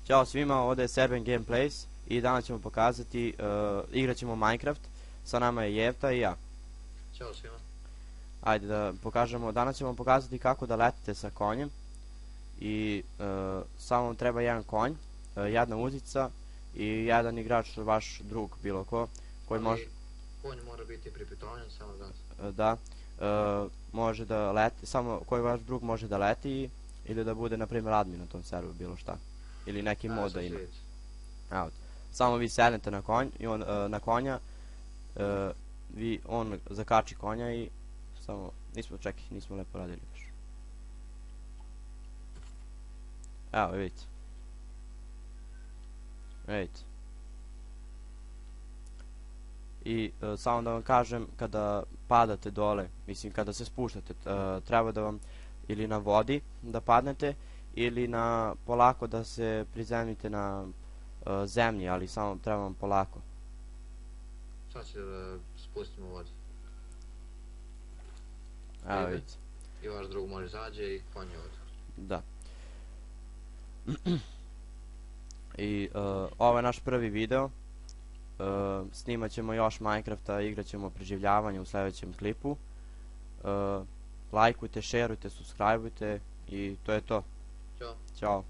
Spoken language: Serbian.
Ćao svima, ovdje je Serben Gameplays i danas ćemo pokazati, igrat ćemo Minecraft, sa nama je Jefta i ja. Ćao svima. Ajde da pokažemo, danas ćemo pokazati kako da letite sa konjem i samo vam treba jedan konj, jedna uzica i jedan igrač, vaš drug, bilo ko, koji može... Konj mora biti pripitovljen, samo da... Da, može da leti, samo koji vaš drug može da leti ili da bude, na primjer, admin na tom serveru, bilo šta. Ili neki mod da ima. Samo vi sednete na konj i on na konja, on zakači konja i samo nismo lepo radili baš. Evo vidite. Vidite. I samo da vam kažem, kada padate dole, mislim kada se spuštate, treba da vam ili na vodi da padnete ili na polako da se prizemljite na zemlji, ali samo treba vam polako. Sad će da spustimo vodu. Evo vidite. I vaš drug može zađe i konj je ovdje. Da. I ovo je naš prvi video. Snimat ćemo još Minecrafta, igrat ćemo preživljavanje u sljedećem klipu. Lajkujte, šerujte, subscribeujte i to je to. Ćao. Ćao.